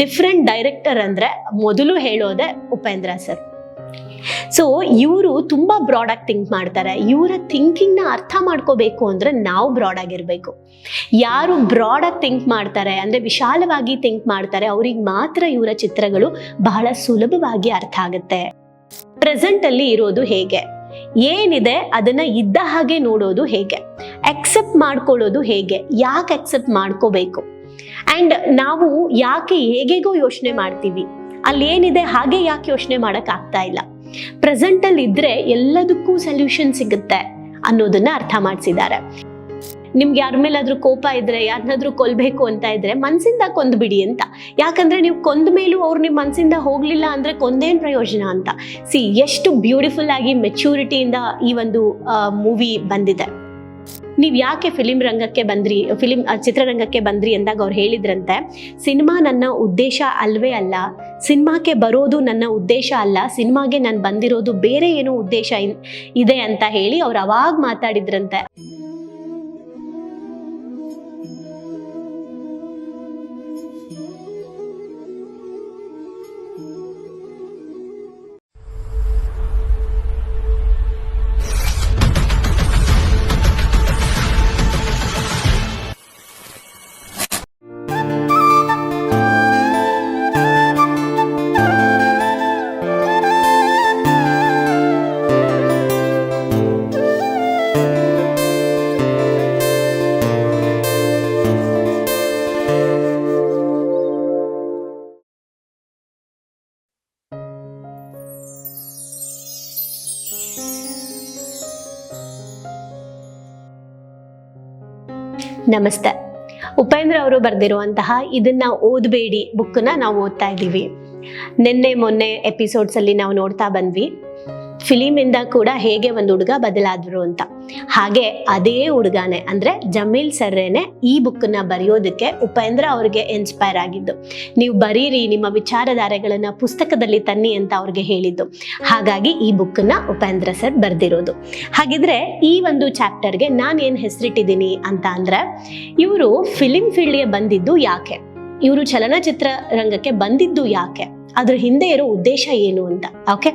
Different director ಅಂದ್ರೆ ಮೊದಲು ಹೇಳೋದೆ Upendra sir. So ಇವರು ತುಂಬಾ ಬ್ರಾಡ್ ಆಗಿ ಥಿಂಕ್ ಮಾಡ್ತಾರೆ. ಇವರ ಥಿಂಕಿಂಗ್ ನ ಅರ್ಥ ಮಾಡ್ಕೋಬೇಕು ಅಂದ್ರೆ ನಾವು ಬ್ರಾಡ್ ಆಗಿರ್ಬೇಕು. ಯಾರು ಬ್ರಾಡ್ ಆಗಿ ಥಿಂಕ್ ಮಾಡ್ತಾರೆ ಅಂದ್ರೆ ವಿಶಾಲವಾಗಿ ಥಿಂಕ್ ಮಾಡ್ತಾರೆ ಅವ್ರಿಗೆ ಮಾತ್ರ ಇವರ ಚಿತ್ರಗಳು ಬಹಳ ಸುಲಭವಾಗಿ ಅರ್ಥ ಆಗುತ್ತೆ. ಪ್ರೆಸೆಂಟ್ ಅಲ್ಲಿ ಇರೋದು ಹೇಗೆ, ಏನಿದೆ ಅದನ್ನ ಇದ್ದ ಹಾಗೆ ನೋಡೋದು ಹೇಗೆ, ಅಕ್ಸೆಪ್ಟ್ ಮಾಡ್ಕೊಳ್ಳೋದು ಹೇಗೆ, ಯಾಕೆ ಅಕ್ಸೆಪ್ಟ್ ಮಾಡ್ಕೋಬೇಕು, ಅಂಡ್ ನಾವು ಯಾಕೆ ಹೇಗೇಗೋ ಯೋಚನೆ ಮಾಡ್ತೀವಿ, ಅಲ್ಲಿ ಏನಿದೆ ಹಾಗೆ ಯಾಕೆ ಯೋಚನೆ ಮಾಡಕ್ ಆಗ್ತಾ ಇಲ್ಲ, ಪ್ರೆಸೆಂಟ್ ಅಲ್ಲಿ ಇದ್ರೆ ಎಲ್ಲದಕ್ಕೂ ಸೊಲ್ಯೂಷನ್ ಸಿಗುತ್ತೆ ಅನ್ನೋದನ್ನ ಅರ್ಥ ಮಾಡಿಸಿದ್ದಾರೆ. ನಿಮ್ಗೆ ಯಾರ ಮೇಲಾದ್ರೂ ಕೋಪ ಇದ್ರೆ, ಯಾರನ್ನಾದ್ರೂ ಕೊಲ್ಬೇಕು ಅಂತ ಇದ್ರೆ ಮನ್ಸಿಂದ ಕೊಂದ್ಬಿಡಿ ಅಂತ. ಯಾಕಂದ್ರೆ ನೀವು ಕೊಂದ ಮೇಲೂ ಅವ್ರು ನಿಮ್ಮ ಮನ್ಸಿಂದ ಹೋಗ್ಲಿಲ್ಲ ಅಂದ್ರೆ ಕೊಂದೇನ್ ಪ್ರಯೋಜನ ಅಂತ. ಎಷ್ಟು ಬ್ಯೂಟಿಫುಲ್ ಆಗಿ ಮೆಚೂರಿಟಿಯಿಂದ ಈ ಒಂದು ಮೂವಿ ಬಂದಿದೆ. ನೀವ್ ಯಾಕೆ ಫಿಲಿಂ ರಂಗಕ್ಕೆ ಬಂದ್ರಿ, ಚಿತ್ರರಂಗಕ್ಕೆ ಬಂದ್ರಿ ಅಂದಾಗ ಅವ್ರು ಹೇಳಿದ್ರಂತೆ, ಸಿನಿಮಾ ನನ್ನ ಉದ್ದೇಶ ಅಲ್ವೇ ಅಲ್ಲ, ಸಿನಿಮಾಕ್ಕೆ ಬರೋದು ನನ್ನ ಉದ್ದೇಶ ಅಲ್ಲ, ಸಿನಿಮಾಗೆ ನಾನು ಬಂದಿರೋದು ಬೇರೆ ಏನೋ ಉದ್ದೇಶ ಇದೆ ಅಂತ ಹೇಳಿ ಅವ್ರು ಅವಾಗ ಮಾತಾಡಿದ್ರಂತೆ. ನಮಸ್ತೆ. ಉಪೇಂದ್ರ ಅವರು ಬರೆದಿರುವಂತಹ ಇದನ್ನ ಓದಬೇಡಿ ಬುಕ್ನ ನಾವು ಓದ್ತಾ ಇದ್ದೀವಿ. ನಿನ್ನೆ ಮೊನ್ನೆ ಎಪಿಸೋಡ್ಸ್ ಅಲ್ಲಿ ನಾವು ನೋಡ್ತಾ ಬಂದ್ವಿ ಫಿಲಿಂ ಇಂದ ಕೂಡ ಹೇಗೆ ಒಂದು ಹುಡುಗ ಬದಲಾದ್ರು ಅಂತ. ಹಾಗೆ ಅದೇ ಹುಡುಗನೇ ಅಂದ್ರೆ ಜಮೀಲ್ ಸರ್ರೇನೆ ಈ ಬುಕ್ನ ಬರೆಯೋದಕ್ಕೆ ಉಪೇಂದ್ರ ಅವ್ರಿಗೆ ಇನ್ಸ್ಪೈರ್ ಆಗಿದ್ದು. ನೀವು ಬರೀರಿ, ನಿಮ್ಮ ವಿಚಾರಧಾರೆಗಳನ್ನ ಪುಸ್ತಕದಲ್ಲಿ ತನ್ನಿ ಅಂತ ಅವ್ರಿಗೆ ಹೇಳಿದ್ದು. ಹಾಗಾಗಿ ಈ ಬುಕ್ನ ಉಪೇಂದ್ರ ಸರ್ ಬರ್ದಿರೋದು. ಹಾಗಿದ್ರೆ ಈ ಒಂದು ಚಾಪ್ಟರ್ಗೆ ನಾನು ಏನ್ ಹೆಸರಿಟ್ಟಿದ್ದೀನಿ ಅಂತ ಅಂದ್ರೆ, ಇವರು ಫಿಲಿಂ ಫೀಲ್ಡ್ಗೆ ಬಂದಿದ್ದು ಯಾಕೆ, ಇವರು ಚಲನಚಿತ್ರ ರಂಗಕ್ಕೆ ಬಂದಿದ್ದು ಯಾಕೆ, ಅದ್ರ ಹಿಂದೆ ಇರೋ ಉದ್ದೇಶ ಏನು ಅಂತ. ಓಕೆ,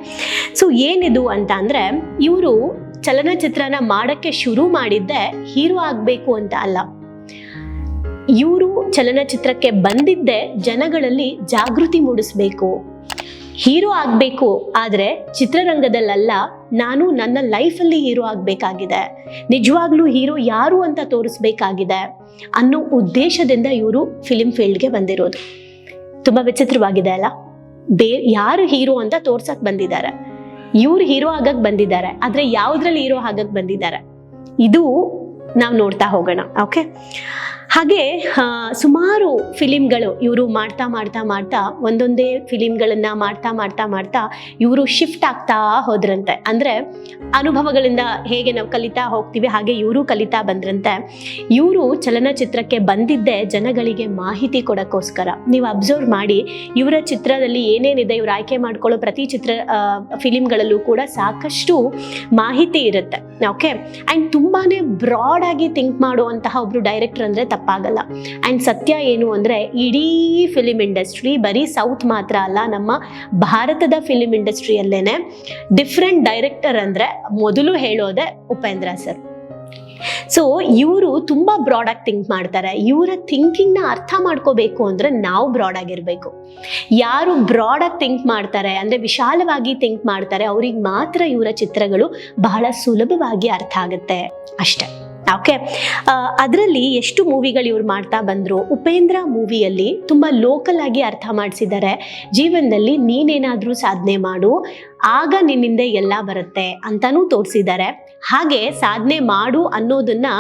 ಸೊ ಏನಿದು ಅಂತ ಅಂದ್ರೆ, ಇವರು ಚಲನಚಿತ್ರನ ಮಾಡಕ್ಕೆ ಶುರು ಮಾಡಿದ್ದೆ ಹೀರೋ ಆಗ್ಬೇಕು ಅಂತ ಅಲ್ಲ. ಇವರು ಚಲನಚಿತ್ರಕ್ಕೆ ಬಂದಿದ್ದೆ ಜನಗಳಲ್ಲಿ ಜಾಗೃತಿ ಮೂಡಿಸ್ಬೇಕು, ಹೀರೋ ಆಗ್ಬೇಕು, ಆದ್ರೆ ಚಿತ್ರರಂಗದಲ್ಲ, ನಾನು ನನ್ನ ಲೈಫಲ್ಲಿ ಹೀರೋ ಆಗ್ಬೇಕಾಗಿದೆ, ನಿಜವಾಗ್ಲೂ ಹೀರೋ ಯಾರು ಅಂತ ತೋರಿಸ್ಬೇಕಾಗಿದೆ ಅನ್ನೋ ಉದ್ದೇಶದಿಂದ ಇವರು ಫಿಲಿಂ ಫೀಲ್ಡ್ಗೆ ಬಂದಿರೋದು. ತುಂಬಾ ವಿಚಿತ್ರವಾಗಿದೆ ಅಲ್ಲ. ಯಾರು ಹೀರೋ ಅಂತ ತೋರ್ಸಕ್ ಬಂದಿದ್ದಾರೆ, ಇವ್ರು ಹೀರೋ ಆಗಕ್ ಬಂದಿದ್ದಾರೆ, ಆದ್ರೆ ಯಾವ್ದ್ರಲ್ಲಿ ಹೀರೋ ಆಗಕ್ ಬಂದಿದ್ದಾರೆ ಇದು ನಾವು ನೋಡ್ತಾ ಹೋಗೋಣ. ಓಕೆ, ಹಾಗೆ ಸುಮಾರು ಫಿಲಿಂಗಳು ಇವರು ಮಾಡ್ತಾ ಮಾಡ್ತಾ ಮಾಡ್ತಾ ಒಂದೊಂದೇ ಫಿಲಿಂಗಳನ್ನ ಮಾಡ್ತಾ ಮಾಡ್ತಾ ಮಾಡ್ತಾ ಇವರು ಶಿಫ್ಟ್ ಆಗ್ತಾ ಹೋದ್ರಂತೆ. ಅಂದ್ರೆ ಅನುಭವಗಳಿಂದ ಹೇಗೆ ನಾವು ಕಲಿತಾ ಹೋಗ್ತೀವಿ ಹಾಗೆ ಇವರು ಕಲಿತಾ ಬಂದ್ರಂತೆ. ಇವರು ಚಲನಚಿತ್ರಕ್ಕೆ ಬಂದಿದ್ದೆ ಜನಗಳಿಗೆ ಮಾಹಿತಿ ಕೊಡೋಕ್ಕೋಸ್ಕರ. ನೀವು ಅಬ್ಸರ್ವ್ ಮಾಡಿ, ಇವರ ಚಿತ್ರದಲ್ಲಿ ಏನೇನಿದೆ, ಇವ್ರು ಆಯ್ಕೆ ಮಾಡ್ಕೊಳ್ಳೋ ಪ್ರತಿ ಫಿಲಿಂಗಳಲ್ಲೂ ಕೂಡ ಸಾಕಷ್ಟು ಮಾಹಿತಿ ಇರುತ್ತೆ. ಓಕೆ, ಅಂಡ್ ತುಂಬಾನೇ ಬ್ರಾಡ್ ಆಗಿ ಥಿಂಕ್ ಮಾಡುವಂತಹ ಒಬ್ರು ಡೈರೆಕ್ಟರ್ ಅಂದ್ರೆ ತಪ್ಪಾಗಲ್ಲ. ಅಂಡ್ ಸತ್ಯ ಏನು ಅಂದ್ರೆ, ಇಡೀ ಫಿಲಿಂ ಇಂಡಸ್ಟ್ರಿ ಬರೀ ಸೌತ್ ಮಾತ್ರ ಅಲ್ಲ, ನಮ್ಮ ಭಾರತದ ಫಿಲಿಂ ಇಂಡಸ್ಟ್ರಿಯಲ್ಲೇನೆ ಡಿಫ್ರೆಂಟ್ ಡೈರೆಕ್ಟರ್ ಅಂದ್ರೆ ಮೊದಲು ಹೇಳೋದೆ ಉಪೇಂದ್ರ ಸರ್. ಸೊ ಇವರು ತುಂಬಾ ಬ್ರಾಡ್ ಆಗಿ ಥಿಂಕ್ ಮಾಡ್ತಾರೆ. ಇವರ ಥಿಂಕಿಂಗ್ ನ ಅರ್ಥ ಮಾಡ್ಕೋಬೇಕು ಅಂದ್ರೆ ನಾವು ಬ್ರಾಡ್ ಆಗಿರ್ಬೇಕು. ಯಾರು ಬ್ರಾಡ್ ಆಗಿ ಥಿಂಕ್ ಮಾಡ್ತಾರೆ ಅಂದ್ರೆ ವಿಶಾಲವಾಗಿ ಥಿಂಕ್ ಮಾಡ್ತಾರೆ ಅವ್ರಿಗೆ ಮಾತ್ರ ಇವರ ಚಿತ್ರಗಳು ಬಹಳ ಸುಲಭವಾಗಿ ಅರ್ಥ ಆಗುತ್ತೆ ಅಷ್ಟೇ. ಓಕೆ, ಅದರಲ್ಲಿ ಎಷ್ಟು ಮೂವಿಗಳು ಇವ್ರು ಮಾಡ್ತಾ ಬಂದ್ರು. ಉಪೇಂದ್ರ ಮೂವಿಯಲ್ಲಿ ತುಂಬಾ ಲೋಕಲ್ ಆಗಿ ಅರ್ಥ ಮಾಡಿಸಿದ್ದಾರೆ. ಜೀವನದಲ್ಲಿ ನೀನೇನಾದ್ರೂ ಸಾಧನೆ ಮಾಡು, ಆಗ ನಿನ್ನಿಂದ ಎಲ್ಲ ಬರುತ್ತೆ ಅಂತಾನೂ ತೋರಿಸಿದ್ದಾರೆ. ಹಾಗೆ ಸಾಧನೆ ಮಾಡು ಅನ್ನೋದನ್ನ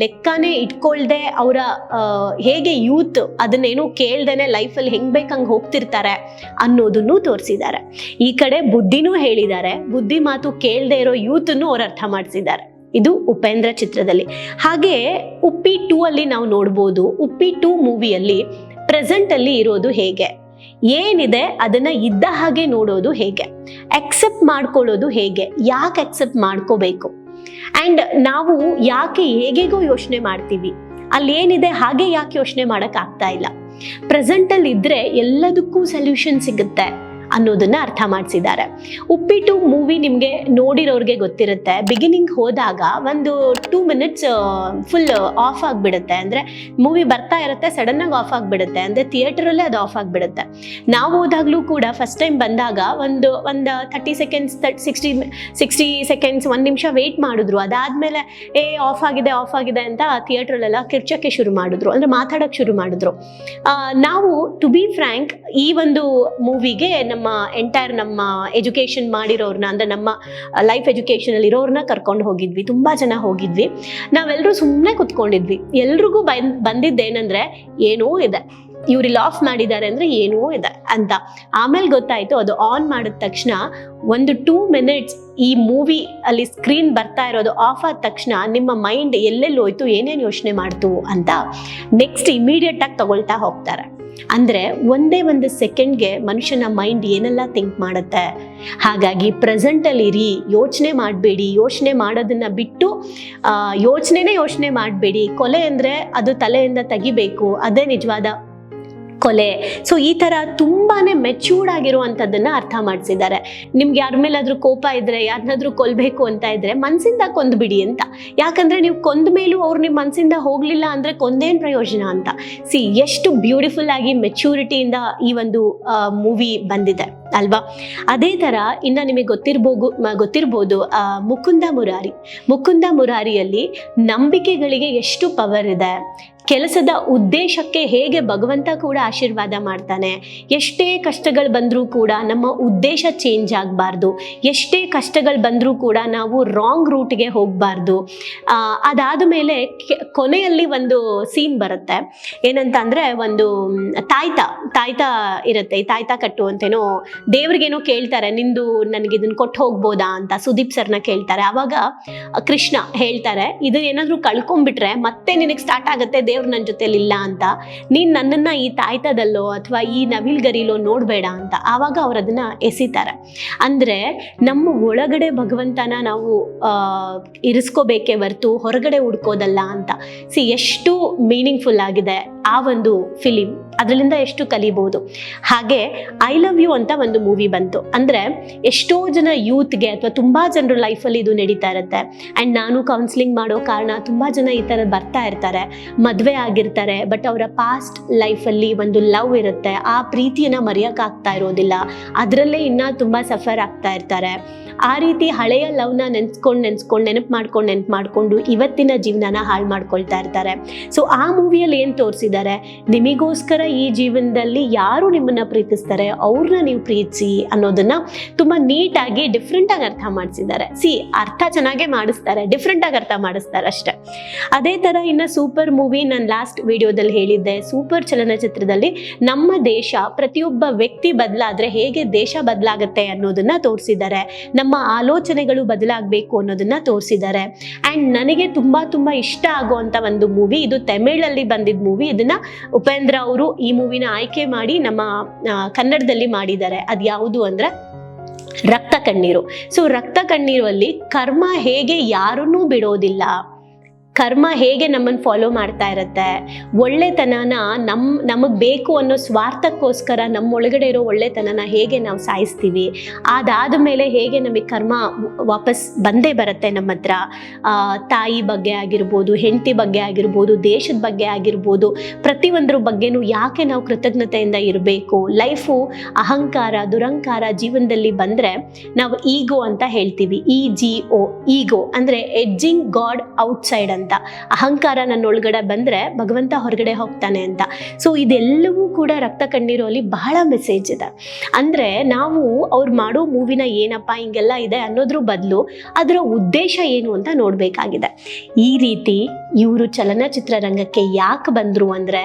ಲೆಕ್ಕನೇ ಇಟ್ಕೊಳ್ದೆ ಅವರ ಹೇಗೆ ಯೂತ್ ಅದನ್ನೇನು ಕೇಳ್ದೇನೆ ಲೈಫಲ್ಲಿ ಹೆಂಗ್ ಬೇಕಂಗೆ ಹೋಗ್ತಿರ್ತಾರೆ ಅನ್ನೋದನ್ನು ತೋರಿಸಿದ್ದಾರೆ. ಈ ಕಡೆ ಬುದ್ಧಿನೂ ಹೇಳಿದ್ದಾರೆ, ಬುದ್ಧಿ ಮಾತು ಕೇಳ್ದೆ ಇರೋ ಯೂತನ್ನು ಅವ್ರು ಅರ್ಥ ಮಾಡಿಸಿದ್ದಾರೆ. ಇದು ಉಪೇಂದ್ರ ಚಿತ್ರದಲ್ಲಿ. ಹಾಗೆ ಉಪ್ಪಿ 2 ಅಲ್ಲಿ ನಾವು ನೋಡ್ಬೋದು. ಉಪ್ಪಿ 2 ಮೂವಿಯಲ್ಲಿ ಪ್ರೆಸೆಂಟ್ ಅಲ್ಲಿ ಇರೋದು ಹೇಗೆ, ಏನಿದೆ ಅದನ್ನ ಇದ್ದ ಹಾಗೆ ನೋಡೋದು ಹೇಗೆ, ಅಕ್ಸೆಪ್ಟ್ ಮಾಡ್ಕೊಳ್ಳೋದು ಹೇಗೆ, ಯಾಕೆ ಅಕ್ಸೆಪ್ಟ್ ಮಾಡ್ಕೋಬೇಕು, ಅಂಡ್ ನಾವು ಯಾಕೆ ಹೇಗೇಗೋ ಯೋಚನೆ ಮಾಡ್ತೀವಿ, ಅಲ್ಲಿ ಏನಿದೆ ಹಾಗೆ ಯಾಕೆ ಯೋಚನೆ ಮಾಡಕ್ ಆಗ್ತಾ ಇಲ್ಲ. ಪ್ರೆಸೆಂಟಲ್ಲಿ ಇದ್ರೆ ಎಲ್ಲದಕ್ಕೂ ಸೊಲ್ಯೂಷನ್ ಸಿಗುತ್ತೆ ಅನ್ನೋದನ್ನ ಅರ್ಥ ಮಾಡಿಸಿದ್ದಾರೆ. ಉಪ್ಪಿಟ್ಟು ಮೂವಿ ನಿಮಗೆ ನೋಡಿರೋರಿಗೆ ಗೊತ್ತಿರುತ್ತೆ, ಬಿಗಿನಿಂಗ್ ಹೋದಾಗ ಒಂದು 2 minutes ಫುಲ್ ಆಫ್ ಆಗಿಬಿಡುತ್ತೆ. ಅಂದರೆ ಮೂವಿ ಬರ್ತಾ ಇರುತ್ತೆ, ಸಡನ್ನಾಗಿ ಆಫ್ ಆಗಿಬಿಡುತ್ತೆ, ಅಂದರೆ ಥಿಯೇಟರಲ್ಲೇ ಅದು ಆಫ್ ಆಗಿಬಿಡುತ್ತೆ. ನಾವು ಹೋದಾಗಲೂ ಕೂಡ ಫಸ್ಟ್ ಟೈಮ್ ಬಂದಾಗ ಒಂದು 30 seconds 60 seconds 1 ನಿಮಿಷ ವೆಯ್ಟ್ ಮಾಡಿದ್ರು. ಅದಾದಮೇಲೆ ಆಫ್ ಆಗಿದೆ ಅಂತ ಥಿಯೇಟ್ರಲ್ಲೆಲ್ಲ ಕಿರ್ಚಕ್ಕೆ ಶುರು ಮಾಡಿದ್ರು, ಅಂದರೆ ಮಾತಾಡೋಕ್ಕೆ ಶುರು ಮಾಡಿದ್ರು. ನಾವು ಟು ಬಿ ಫ್ರ್ಯಾಂಕ್ ಈ ಒಂದು ಮೂವಿಗೆ ನಮ್ಮ ಎಜುಕೇಶನ್ ಮಾಡಿರೋರ್ನ, ಅಂದ್ರೆ ನಮ್ಮ ಲೈಫ್ ಎಜುಕೇಶನ್ ಅಲ್ಲಿ ಇರೋರ್ನ ಕರ್ಕೊಂಡು ಹೋಗಿದ್ವಿ. ತುಂಬಾ ಜನ ಹೋಗಿದ್ವಿ. ನಾವೆಲ್ಲರೂ ಸುಮ್ಮನೆ ಕುತ್ಕೊಂಡಿದ್ವಿ. ಎಲ್ರಿಗೂ ಬಂದಿದ್ದೇನಂದ್ರೆ ಏನೋ ಇದೆ, ಇವ್ರಿಲ್ಲಿ ಆಫ್ ಮಾಡಿದ್ದಾರೆ ಅಂದ್ರೆ ಏನೋ ಇದೆ ಅಂತ. ಆಮೇಲೆ ಗೊತ್ತಾಯ್ತು ಅದು ಆನ್ ಮಾಡಿದ ತಕ್ಷಣ ಒಂದು 2 minutes ಈ ಮೂವಿ ಅಲ್ಲಿ ಸ್ಕ್ರೀನ್ ಬರ್ತಾ ಇರೋದು ಆಫ್ ಆದ ತಕ್ಷಣ ನಿಮ್ಮ ಮೈಂಡ್ ಎಲ್ಲೆಲ್ಲಿ ಹೋಯ್ತು, ಏನೇನು ಯೋಚನೆ ಮಾಡ್ತು ಅಂತ ನೆಕ್ಸ್ಟ್ ಇಮಿಡಿಯೇಟ್ ಆಗಿ ತಗೊಳ್ತಾ ಹೋಗ್ತಾರೆ. ಅಂದ್ರೆ ಒಂದೇ ಒಂದು ಸೆಕೆಂಡ್ಗೆ ಮನುಷ್ಯನ ಮೈಂಡ್ ಏನೆಲ್ಲ ಥಿಂಕ್ ಮಾಡುತ್ತೆ. ಹಾಗಾಗಿ ಪ್ರೆಸೆಂಟಲ್ಲಿ ಇರಿ, ಯೋಚನೆ ಮಾಡಬೇಡಿ. ಯೋಚನೆ ಮಾಡೋದನ್ನ ಬಿಟ್ಟು ಯೋಚನೆ ಮಾಡಬೇಡಿ. ಕೊಲೆ ಅಂದ್ರೆ ಅದು ತಲೆಯಿಂದ ತೆಗಿಬೇಕು, ಅದೇ ನಿಜವಾದ ಕೊಲೆ. ಸೊ ಈ ಥರ ತುಂಬಾನೇ ಮೆಚ್ಯೂರ್ಡ್ ಆಗಿರುವಂಥದ್ದನ್ನ ಅರ್ಥ ಮಾಡಿಸಿದ್ದಾರೆ. ನಿಮ್ಗೆ ಯಾರ ಮೇಲಾದ್ರೂ ಕೋಪ ಇದ್ರೆ, ಯಾರನ್ನಾದ್ರೂ ಕೊಲ್ಬೇಕು ಅಂತ ಇದ್ರೆ ಮನ್ಸಿಂದ ಕೊಂದ್ಬಿಡಿ ಅಂತ. ಯಾಕಂದ್ರೆ ನೀವು ಕೊಂದ ಮೇಲೂ ಅವ್ರು ನಿಮ್ಮ ಮನ್ಸಿಂದ ಹೋಗ್ಲಿಲ್ಲ ಅಂದ್ರೆ ಕೊಂದೇನ್ ಪ್ರಯೋಜನ ಅಂತ. ಎಷ್ಟು ಬ್ಯೂಟಿಫುಲ್ ಆಗಿ ಮೆಚ್ಯೂರಿಟಿಯಿಂದ ಈ ಒಂದು ಮೂವಿ ಬಂದಿದೆ ಅಲ್ವಾ. ಅದೇ ತರ ಇನ್ನ ನಿಮಗೆ ಗೊತ್ತಿರ್ಬೋದು ಮುಕುಂದ ಮುರಾರಿಯಲ್ಲಿ ನಂಬಿಕೆಗಳಿಗೆ ಎಷ್ಟು ಪವರ್ ಇದೆ, ಕೆಲಸದ ಉದ್ದೇಶಕ್ಕೆ ಹೇಗೆ ಭಗವಂತ ಕೂಡ ಆಶೀರ್ವಾದ ಮಾಡ್ತಾನೆ. ಎಷ್ಟೇ ಕಷ್ಟಗಳು ಬಂದರೂ ಕೂಡ ನಮ್ಮ ಉದ್ದೇಶ ಚೇಂಜ್ ಆಗಬಾರ್ದು, ಎಷ್ಟೇ ಕಷ್ಟಗಳು ಬಂದರೂ ಕೂಡ ನಾವು ರಾಂಗ್ ರೂಟ್ಗೆ ಹೋಗಬಾರ್ದು. ಅದಾದ ಮೇಲೆ ಕೊನೆಯಲ್ಲಿ ಒಂದು ಸೀನ್ ಬರುತ್ತೆ. ಏನಂತ ಅಂದರೆ, ಒಂದು ತಾಯ್ತ ಇರುತ್ತೆ. ಈ ತಾಯ್ತ ಕಟ್ಟು ಅಂತೇನೋ ದೇವ್ರಿಗೇನೋ ಕೇಳ್ತಾರೆ, ನಿಂದು ನನಗೆ ಇದನ್ನ ಕೊಟ್ಟು ಹೋಗ್ಬೋದಾ ಅಂತ ಸುದೀಪ್ ಸರ್ನ ಕೇಳ್ತಾರೆ. ಆವಾಗ ಕೃಷ್ಣ ಹೇಳ್ತಾರೆ, ಇದು ಏನಾದರೂ ಕಳ್ಕೊಂಡ್ಬಿಟ್ರೆ ಮತ್ತೆ ನಿನಗೆ ಸ್ಟಾರ್ಟ್ ಆಗುತ್ತೆ ದೇವ್ರು ನನ್ನ ಜೊತೆಲಿ ಇಲ್ಲ ಅಂತ, ನೀನ್ ನನ್ನನ್ನ ಈ ತಾಯ್ತದಲ್ಲೋ ಅಥವಾ ಈ ನವಿಲ್ಗರಿಲೋ ನೋಡ್ಬೇಡ ಅಂತ. ಆವಾಗ ಅವ್ರು ಅದನ್ನ ಎಸಿತಾರೆ. ಅಂದ್ರೆ ನಮ್ಮ ಒಳಗಡೆ ಭಗವಂತನ ನಾವು ಇರಿಸ್ಕೋಬೇಕೇ ಹೊರತು ಹೊರಗಡೆ ಹುಡ್ಕೋದಲ್ಲ ಅಂತ. ಎಷ್ಟು ಮೀನಿಂಗ್ಫುಲ್ ಆಗಿದೆ ಆ ಒಂದು ಫಿಲಿಂ, ಅದರಿಂದ ಎಷ್ಟು ಕಲಿಬಹುದು. ಹಾಗೆ ಐ ಲವ್ ಯು ಅಂತ ಒಂದು ಮೂವಿ ಬಂತು. ಅಂದ್ರೆ ಎಷ್ಟೋ ಜನ ಯೂತ್ಗೆ ಅಥವಾ ತುಂಬಾ ಜನರ ಲೈಫಲ್ಲಿ ಇದು ನಡೀತಾ ಇರುತ್ತೆ. ಅಂಡ್ ನಾನು ಕೌನ್ಸಿಲಿಂಗ್ ಮಾಡೋ ಕಾರಣ ತುಂಬಾ ಜನ ಈ ತರ ಬರ್ತಾ ಇರ್ತಾರೆ, ಮದ್ವೆ ಆಗಿರ್ತಾರೆ, ಬಟ್ ಅವರ ಪಾಸ್ಟ್ ಲೈಫಲ್ಲಿ ಒಂದು ಲವ್ ಇರುತ್ತೆ, ಆ ಪ್ರೀತಿಯನ್ನ ಮರೆಯಕ್ಕಾಗ್ತಾ ಇರೋದಿಲ್ಲ, ಅದರಲ್ಲೇ ಇನ್ನ ತುಂಬಾ ಸಫರ್ ಆಗ್ತಾ ಇರ್ತಾರೆ. ಆ ರೀತಿ ಹಳೆಯ ಲವ್ನ ನೆನ್ಪು ಮಾಡ್ಕೊಂಡು ಇವತ್ತಿನ ಜೀವನನ ಹಾಳು ಮಾಡ್ಕೊಳ್ತಾ ಇರ್ತಾರೆ. ಸೊ ಆ ಮೂವಿಯಲ್ಲಿ ಏನ್ ತೋರಿಸಿದ್ದಾರೆ, ನಿಮಗೋಸ್ಕರ ಈ ಜೀವನದಲ್ಲಿ ಯಾರು ನಿಮ್ಮನ್ನ ಪ್ರೀತಿಸ್ತಾರೆ ಅವ್ರನ್ನ ನೀವು ಪ್ರೀತಿಸಿ ಅನ್ನೋದನ್ನ ತುಂಬಾ ನೀಟಾಗಿ ಡಿಫ್ರೆಂಟ್ ಆಗಿ ಅರ್ಥ ಮಾಡಿಸಿದ್ದಾರೆ. ಅರ್ಥ ಚೆನ್ನಾಗೇ ಮಾಡಿಸ್ತಾರೆ, ಡಿಫ್ರೆಂಟ್ ಆಗಿ ಅರ್ಥ ಮಾಡಿಸ್ತಾರೆ ಅಷ್ಟೇ. ಅದೇ ತರ ಇನ್ನ ಸೂಪರ್ ಮೂವಿ, ನಾನು ಲಾಸ್ಟ್ ವಿಡಿಯೋದಲ್ಲಿ ಹೇಳಿದ್ದೆ, ಸೂಪರ್ ಚಲನಚಿತ್ರದಲ್ಲಿ ನಮ್ಮ ದೇಶ ಪ್ರತಿಯೊಬ್ಬ ವ್ಯಕ್ತಿ ಬದಲಾದ್ರೆ ಹೇಗೆ ದೇಶ ಬದಲಾಗುತ್ತೆ ಅನ್ನೋದನ್ನ ತೋರಿಸಿದ್ದಾರೆ. ನಮ್ಮ ಆಲೋಚನೆಗಳು ಬದಲಾಗಬೇಕು ಅನ್ನೋದನ್ನ ತೋರಿಸಿದ್ದಾರೆ. ಅಂಡ್ ನನಗೆ ತುಂಬಾ ಇಷ್ಟ ಆಗುವಂತ ಒಂದು ಮೂವಿ, ಇದು ತಮಿಳಲ್ಲಿ ಬಂದಿದ್ದ ಮೂವಿ. ಇದನ್ನ ಉಪೇಂದ್ರ ಅವರು ಈ ಮೂವಿನ ಆಯ್ಕೆ ಮಾಡಿ ನಮ್ಮ ಕನ್ನಡದಲ್ಲಿ ಮಾಡಿದ್ದಾರೆ. ಅದು ಯಾವುದು ಅಂದ್ರೆ ರಕ್ತ ಕಣ್ಣೀರು. ಸೊ ರಕ್ತ ಕಣ್ಣೀರು ಅಲ್ಲಿ ಕರ್ಮ ಹೇಗೆ ಯಾರನ್ನೂ ಬಿಡೋದಿಲ್ಲ, ಕರ್ಮ ಹೇಗೆ ನಮ್ಮನ್ನು ಫಾಲೋ ಮಾಡ್ತಾ ಇರುತ್ತೆ, ಒಳ್ಳೆತನನ ನಮಗೆ ಬೇಕು ಅನ್ನೋ ಸ್ವಾರ್ಥಕ್ಕೋಸ್ಕರ ನಮ್ಮೊಳಗಡೆ ಇರೋ ಒಳ್ಳೆತನನ ಹೇಗೆ ನಾವು ಸಾಯಿಸ್ತೀವಿ, ಅದಾದ ಮೇಲೆ ಹೇಗೆ ನಮಗೆ ಕರ್ಮ ವಾಪಸ್ ಬಂದೇ ಬರುತ್ತೆ ನಮ್ಮ ಹತ್ರ. ತಾಯಿ ಬಗ್ಗೆ ಆಗಿರ್ಬೋದು, ಹೆಂಡತಿ ಬಗ್ಗೆ ಆಗಿರ್ಬೋದು, ದೇಶದ ಬಗ್ಗೆ ಆಗಿರ್ಬೋದು, ಪ್ರತಿಯೊಂದ್ರ ಬಗ್ಗೆನೂ ಯಾಕೆ ನಾವು ಕೃತಜ್ಞತೆಯಿಂದ ಇರಬೇಕು. ಲೈಫು ಅಹಂಕಾರ ದುರಂಕಾರ ಜೀವನದಲ್ಲಿ ಬಂದರೆ ನಾವು ಈಗೋ ಅಂತ ಹೇಳ್ತೀವಿ. ಈಗೋ ಅಂದರೆ ಎಡ್ಜಿಂಗ್ ಗಾಡ್ ಔಟ್ಸೈಡ್ ಅಂತ. ಅಹಂಕಾರ ನನ್ನ ಒಳಗಡೆ ಬಂದ್ರೆ ಭಗವಂತ ಹೊರಗಡೆ ಹೋಗ್ತಾನೆ ಅಂತ. ಸೊ ಇದೆಲ್ಲವೂ ಕೂಡ ರಕ್ತ ಕಣ್ಣೀರಲ್ಲಿ ಬಹಳ ಮೆಸೇಜ್ ಇದೆ. ಅಂದ್ರೆ ನಾವು ಅವ್ರು ಮಾಡೋ ಮೂವಿನ ಏನಪ್ಪಾ ಹಿಂಗೆಲ್ಲ ಇದೆ ಅನ್ನೋದ್ರ ಬದಲು ಅದರ ಉದ್ದೇಶ ಏನು ಅಂತ ನೋಡ್ಬೇಕಾಗಿದೆ. ಈ ರೀತಿ ಇವರು ಚಲನಚಿತ್ರ ರಂಗಕ್ಕೆ ಯಾಕೆ ಬಂದ್ರು ಅಂದ್ರೆ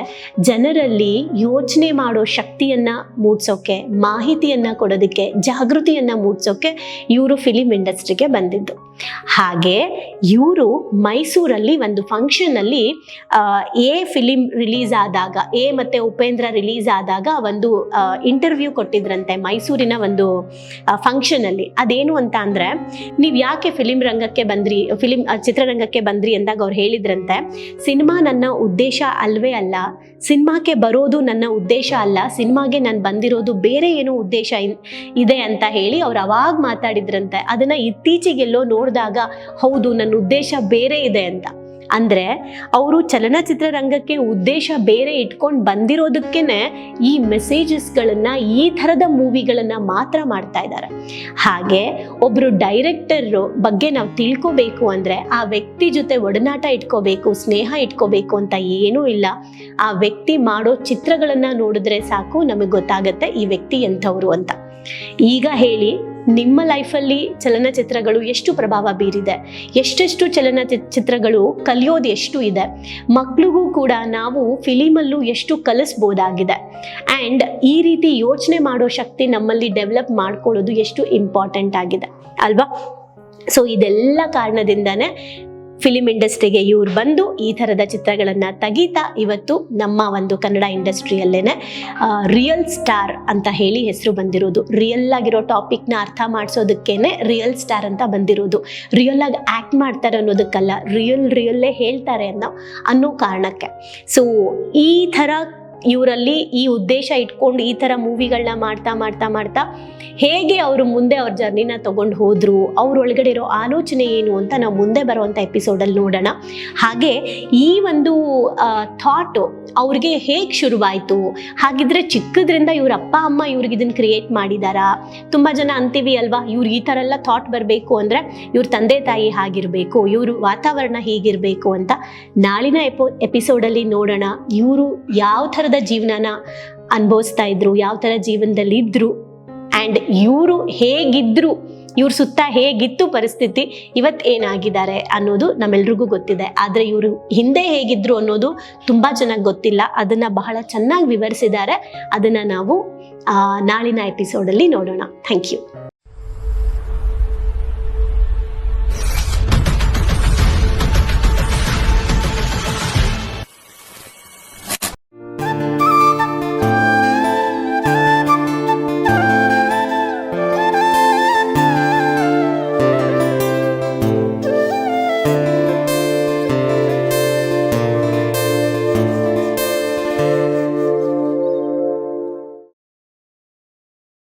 ಜನರಲ್ಲಿ ಯೋಚನೆ ಮಾಡೋ ಶಕ್ತಿಯನ್ನ ಮೂಡಿಸೋಕೆ, ಮಾಹಿತಿಯನ್ನ ಕೊಡೋದಕ್ಕೆ, ಜಾಗೃತಿಯನ್ನ ಮೂಡಿಸೋಕೆ ಇವರು ಫಿಲಿಂ ಇಂಡಸ್ಟ್ರಿಗೆ ಬಂದಿದ್ದು. ಹಾಗೆ ಇವರು ಮೈಸೂರಲ್ಲಿ ಮೈಸೂರಲ್ಲಿ ಒಂದು ಫಂಕ್ಷನಲ್ಲಿ ಎ ಫಿಲಿಮ್ ರಿಲೀಸ್ ಆದಾಗ, ಎ ಮತ್ತು ಉಪೇಂದ್ರ ರಿಲೀಸ್ ಆದಾಗ ಒಂದು ಇಂಟರ್ವ್ಯೂ ಕೊಟ್ಟಿದ್ರಂತೆ ಮೈಸೂರಿನ ಒಂದು ಫಂಕ್ಷನಲ್ಲಿ. ಅದೇನು ಅಂತ ಅಂದರೆ, ನೀವು ಯಾಕೆ ಫಿಲಿಮ್ ರಂಗಕ್ಕೆ ಬಂದ್ರಿ, ಚಿತ್ರರಂಗಕ್ಕೆ ಬಂದ್ರಿ ಅಂದಾಗ ಅವ್ರು ಹೇಳಿದ್ರಂತೆ, ಸಿನಿಮಾ ನನ್ನ ಉದ್ದೇಶ ಅಲ್ವೇ ಅಲ್ಲ, ಸಿನಿಮಾಕ್ಕೆ ಬರೋದು ನನ್ನ ಉದ್ದೇಶ ಅಲ್ಲ, ಸಿನಿಮಾಗೆ ನಾನು ಬಂದಿರೋದು ಬೇರೆ ಏನೋ ಉದ್ದೇಶ ಇದೆ ಅಂತ ಹೇಳಿ ಅವ್ರು ಅವಾಗ ಮಾತಾಡಿದ್ರಂತೆ. ಅದನ್ನ ಇತ್ತೀಚೆಗೆಲ್ಲೋ ನೋಡಿದಾಗ ಹೌದು, ನನ್ನ ಉದ್ದೇಶ ಬೇರೆ ಇದೆ ಅಂತ. ಅಂದರೆ ಅವರು ಚಲನಚಿತ್ರ ರಂಗಕ್ಕೆ ಉದ್ದೇಶ ಬೇರೆ ಇಟ್ಕೊಂಡು ಬಂದಿರೋದಕ್ಕೇನೆ ಈ ಮೆಸೇಜಸ್ಗಳನ್ನು, ಈ ಥರದ ಮೂವಿಗಳನ್ನು ಮಾತ್ರ ಮಾಡ್ತಾ ಇದ್ದಾರೆ. ಹಾಗೆ ಒಬ್ಬರು ಡೈರೆಕ್ಟರ್ ಬಗ್ಗೆ ನಾವು ತಿಳ್ಕೋಬೇಕು ಅಂದರೆ ಆ ವ್ಯಕ್ತಿ ಜೊತೆ ಒಡನಾಟ ಇಟ್ಕೋಬೇಕು, ಸ್ನೇಹ ಇಟ್ಕೋಬೇಕು ಅಂತ ಏನೂ ಇಲ್ಲ. ಆ ವ್ಯಕ್ತಿ ಮಾಡೋ ಚಿತ್ರಗಳನ್ನು ನೋಡಿದ್ರೆ ಸಾಕು, ನಮಗೆ ಗೊತ್ತಾಗತ್ತೆ ಈ ವ್ಯಕ್ತಿ ಎಂಥವ್ರು ಅಂತ. ಈಗ ಹೇಳಿ, ನಿಮ್ಮ ಲೈಫಲ್ಲಿ ಚಲನಚಿತ್ರಗಳು ಎಷ್ಟು ಪ್ರಭಾವ ಬೀರಿದೆ, ಎಷ್ಟೆಷ್ಟು ಚಲನಚಿತ್ರಗಳು ಕಲಿಯೋದು ಎಷ್ಟು ಇದೆ, ಮಕ್ಳಿಗೂ ಕೂಡ ನಾವು ಫಿಲಿಮಲ್ಲೂ ಎಷ್ಟು ಕಲಿಸ್ಬೋದಾಗಿದೆ. ಆ್ಯಂಡ್ ಈ ರೀತಿ ಯೋಚನೆ ಮಾಡೋ ಶಕ್ತಿ ನಮ್ಮಲ್ಲಿ ಡೆವಲಪ್ ಮಾಡ್ಕೊಳ್ಳೋದು ಎಷ್ಟು ಇಂಪಾರ್ಟೆಂಟ್ ಆಗಿದೆ ಅಲ್ವಾ? ಸೊ ಇದೆಲ್ಲ ಕಾರಣದಿಂದನೇ ಫಿಲಿಮ್ ಇಂಡಸ್ಟ್ರಿಗೆ ಇವ್ರು ಬಂದು ಈ ಥರದ ಚಿತ್ರಗಳನ್ನು ತೆಗೀತಾ ಇವತ್ತು ನಮ್ಮ ಒಂದು ಕನ್ನಡ ಇಂಡಸ್ಟ್ರಿಯಲ್ಲೇನೆ ರಿಯಲ್ ಸ್ಟಾರ್ ಅಂತ ಹೇಳಿ ಹೆಸರು ಬಂದಿರೋದು. ರಿಯಲ್ ಆಗಿರೋ ಟಾಪಿಕ್ನ ಅರ್ಥ ಮಾಡಿಸೋದಕ್ಕೇನೆ ರಿಯಲ್ ಸ್ಟಾರ್ ಅಂತ ಬಂದಿರೋದು. ರಿಯಲ್ ಆಗಿ ಆ್ಯಕ್ಟ್ ಮಾಡ್ತಾರೆ ಅನ್ನೋದಕ್ಕಲ್ಲ, ರಿಯಲ್ಲೇ ಹೇಳ್ತಾರೆ ಅನ್ನೋ ಕಾರಣಕ್ಕೆ. ಸೊ ಈ ಥರ ಇವರಲ್ಲಿ ಈ ಉದ್ದೇಶ ಇಟ್ಕೊಂಡು ಈ ಥರ ಮೂವಿಗಳನ್ನ ಮಾಡ್ತಾ ಮಾಡ್ತಾ ಮಾಡ್ತಾ ಹೇಗೆ ಅವರು ಮುಂದೆ ಅವ್ರ ಜರ್ನಿನ ತೊಗೊಂಡು ಹೋದ್ರು, ಅವ್ರೊಳಗಡೆ ಇರೋ ಆಲೋಚನೆ ಏನು ಅಂತ ನಾವು ಮುಂದೆ ಬರುವಂಥ ಎಪಿಸೋಡಲ್ಲಿ ನೋಡೋಣ. ಹಾಗೆ ಈ ಒಂದು ಥಾಟು ಅವ್ರಿಗೆ ಹೇಗೆ ಶುರುವಾಯಿತು, ಹಾಗಿದ್ರೆ ಚಿಕ್ಕದ್ರಿಂದ ಇವ್ರ ಅಪ್ಪ ಅಮ್ಮ ಇವ್ರಿಗೆ ಇದನ್ನು ಕ್ರಿಯೇಟ್ ಮಾಡಿದಾರಾ? ತುಂಬ ಜನ ಅಂತೀವಿ ಅಲ್ವಾ, ಇವ್ರು ಈ ಥರ ಎಲ್ಲ ಥಾಟ್ ಬರಬೇಕು ಅಂದರೆ ಇವ್ರ ತಂದೆ ತಾಯಿ ಹಾಗಿರಬೇಕು, ಇವರು ವಾತಾವರಣ ಹೀಗಿರಬೇಕು ಅಂತ. ನಾಳಿನ ಎಪಿಸೋಡಲ್ಲಿ ನೋಡೋಣ ಇವರು ಯಾವ ಥರದ ಜೀವನನ ಅನುಭವಿಸ್ತಾ ಇದ್ರು, ಯಾವ ಥರ ಜೀವನದಲ್ಲಿ ಇದ್ರು, ಆ್ಯಂಡ್ ಇವರು ಹೇಗಿದ್ರು, ಇವ್ರ ಸುತ್ತ ಹೇಗಿತ್ತು ಪರಿಸ್ಥಿತಿ, ಇವತ್ತು ಏನಾಗಿದ್ದಾರೆ ಅನ್ನೋದು ನಮ್ಮೆಲ್ರಿಗೂ ಗೊತ್ತಿದೆ. ಆದರೆ ಇವರು ಹಿಂದೆ ಹೇಗಿದ್ರು ಅನ್ನೋದು ತುಂಬ ಚೆನ್ನಾಗಿ ಗೊತ್ತಿಲ್ಲ. ಅದನ್ನು ಬಹಳ ಚೆನ್ನಾಗಿ ವಿವರಿಸಿದ್ದಾರೆ. ಅದನ್ನು ನಾವು ನಾಳಿನ ಎಪಿಸೋಡಲ್ಲಿ ನೋಡೋಣ. Thank you.